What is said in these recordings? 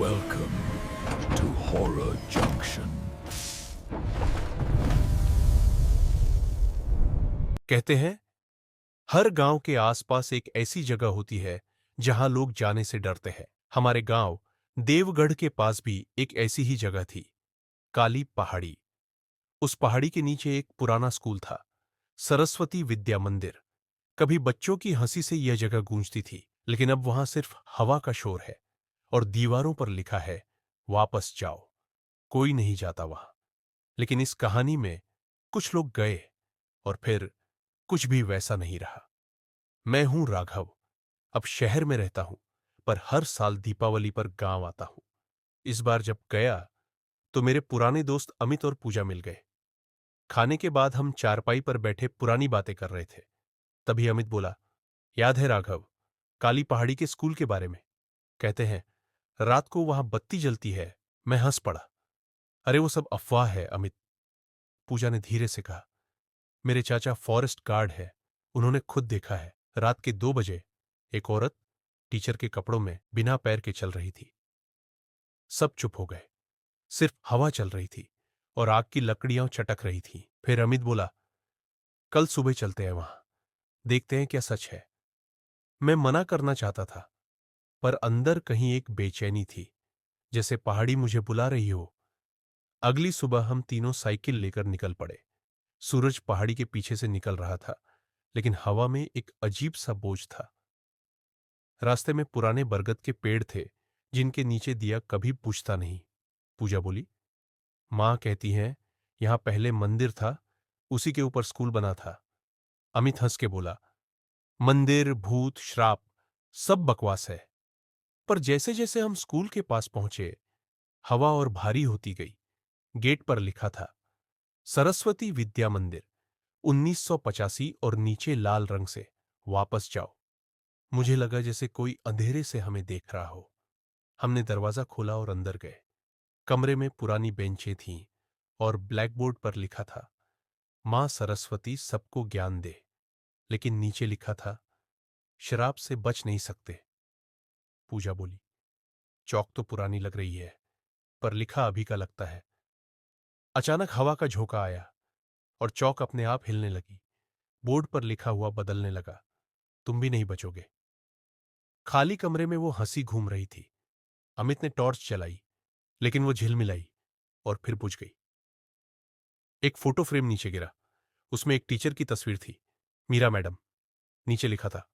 Welcome to Horror Junction. कहते हैं हर गांव के आसपास एक ऐसी जगह होती है जहां लोग जाने से डरते हैं। हमारे गांव देवगढ़ के पास भी एक ऐसी ही जगह थी, काली पहाड़ी। उस पहाड़ी के नीचे एक पुराना स्कूल था, सरस्वती विद्या मंदिर। कभी बच्चों की हंसी से यह जगह गूंजती थी, लेकिन अब वहां सिर्फ हवा का शोर है और दीवारों पर लिखा है, वापस जाओ। कोई नहीं जाता वहां। लेकिन इस कहानी में कुछ लोग गए और फिर कुछ भी वैसा नहीं रहा। मैं हूं राघव। अब शहर में रहता हूं, पर हर साल दीपावली पर गांव आता हूं। इस बार जब गया तो मेरे पुराने दोस्त अमित और पूजा मिल गए। खाने के बाद हम चारपाई पर बैठे पुरानी बातें कर रहे थे। तभी अमित बोला, याद है राघव, काली पहाड़ी के स्कूल के बारे में? कहते हैं रात को वहां बत्ती जलती है। मैं हंस पड़ा। अरे वो सब अफवाह है अमित। पूजा ने धीरे से कहा, मेरे चाचा फॉरेस्ट गार्ड है, उन्होंने खुद देखा है। रात के 2 बजे एक औरत टीचर के कपड़ों में बिना पैर के चल रही थी। सब चुप हो गए। सिर्फ हवा चल रही थी और आग की लकड़ियां चटक रही थीं। फिर अमित बोला, कल सुबह चलते हैं वहां, देखते हैं क्या सच है। मैं मना करना चाहता था, पर अंदर कहीं एक बेचैनी थी, जैसे पहाड़ी मुझे बुला रही हो। अगली सुबह हम तीनों साइकिल लेकर निकल पड़े। सूरज पहाड़ी के पीछे से निकल रहा था, लेकिन हवा में एक अजीब सा बोझ था। रास्ते में पुराने बरगद के पेड़ थे, जिनके नीचे दिया कभी बुझता नहीं। पूजा बोली, मां कहती हैं यहां पहले मंदिर था, उसी के ऊपर स्कूल बना था। अमित हंस के बोला, मंदिर, भूत, श्राप, सब बकवास है। पर जैसे जैसे हम स्कूल के पास पहुंचे, हवा और भारी होती गई। गेट पर लिखा था, सरस्वती विद्या मंदिर, 1985, और नीचे लाल रंग से, वापस जाओ। मुझे लगा जैसे कोई अंधेरे से हमें देख रहा हो। हमने दरवाजा खोला और अंदर गए। कमरे में पुरानी बेंचें थीं और ब्लैकबोर्ड पर लिखा था, मां सरस्वती सबको ज्ञान दे। लेकिन नीचे लिखा था, शराब से बच नहीं सकते। पूजा बोली, चौक तो पुरानी लग रही है, पर लिखा अभी का लगता है। अचानक हवा का झोंका आया और चौक अपने आप हिलने लगी। बोर्ड पर लिखा हुआ बदलने लगा, तुम भी नहीं बचोगे। खाली कमरे में वो हंसी घूम रही थी। अमित ने टॉर्च चलाई, लेकिन वो झिलमिलाई और फिर बुझ गई। एक फोटो फ्रेम नीचे गिरा। उसमें एक टीचर की तस्वीर थी, मीरा मैडम। नीचे लिखा था,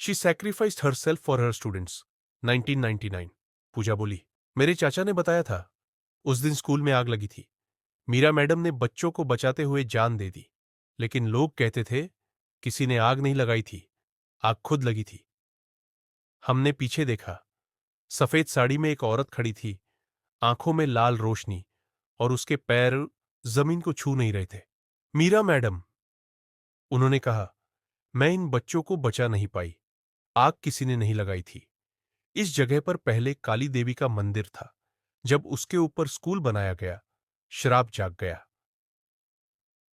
she sacrificed herself for her students, 1999। पूजा बोली, मेरे चाचा ने बताया था, उस दिन स्कूल में आग लगी थी। मीरा मैडम ने बच्चों को बचाते हुए जान दे दी। लेकिन लोग कहते थे किसी ने आग नहीं लगाई थी, आग खुद लगी थी। हमने पीछे देखा। सफेद साड़ी में एक औरत खड़ी थी, आंखों में लाल रोशनी, और उसके पैर जमीन को छू नहीं रहे थे। मीरा मैडम, उन्होंने कहा, मैं इन बच्चों को बचा नहीं पाई, आग किसी ने नहीं लगाई थी। इस जगह पर पहले काली देवी का मंदिर था। जब उसके ऊपर स्कूल बनाया गया, श्राप जाग गया।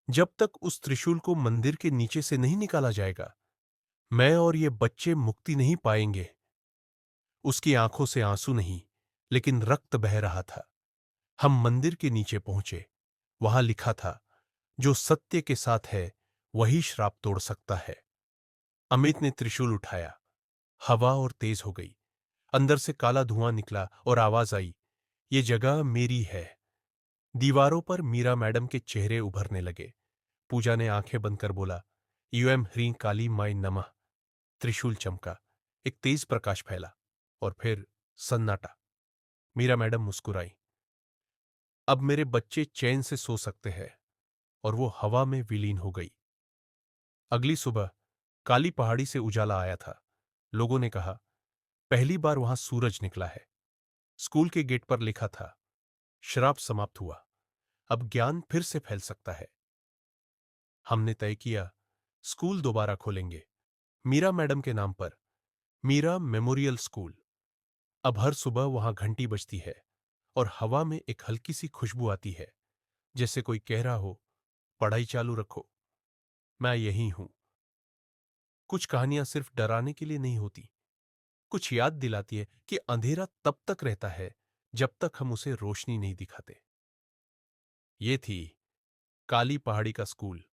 जब तक उस त्रिशूल को मंदिर के नीचे से नहीं निकाला जाएगा, मैं और ये बच्चे मुक्ति नहीं पाएंगे। उसकी आंखों से आंसू नहीं, लेकिन रक्त बह रहा था। हम मंदिर के नीचे पहुंचे। वहां लिखा था, जो सत्य के साथ है वही श्राप तोड़ सकता है। अमित ने त्रिशूल उठाया। हवा और तेज हो गई। अंदर से काला धुआं निकला और आवाज आई, ये जगह मेरी है। दीवारों पर मीरा मैडम के चेहरे उभरने लगे। पूजा ने आंखें बंद कर बोला, यूएम ह्रीं काली माई नमः। त्रिशूल चमका, एक तेज प्रकाश फैला, और फिर सन्नाटा। मीरा मैडम मुस्कुराई, अब मेरे बच्चे चैन से सो सकते हैं, और वो हवा में विलीन हो गई। अगली सुबह काली पहाड़ी से उजाला आया था। लोगों ने कहा, पहली बार वहां सूरज निकला है। स्कूल के गेट पर लिखा था, श्राप समाप्त हुआ, अब ज्ञान फिर से फैल सकता है। हमने तय किया, स्कूल दोबारा खोलेंगे, मीरा मैडम के नाम पर, मीरा मेमोरियल स्कूल। अब हर सुबह वहां घंटी बजती है और हवा में एक हल्की सी खुशबू आती है, जैसे कोई कह रहा हो, पढ़ाई चालू रखो, मैं यही हूं। कुछ कहानियां सिर्फ डराने के लिए नहीं होती, कुछ याद दिलाती है कि अंधेरा तब तक रहता है जब तक हम उसे रोशनी नहीं दिखाते। ये थी काली पहाड़ी का स्कूल।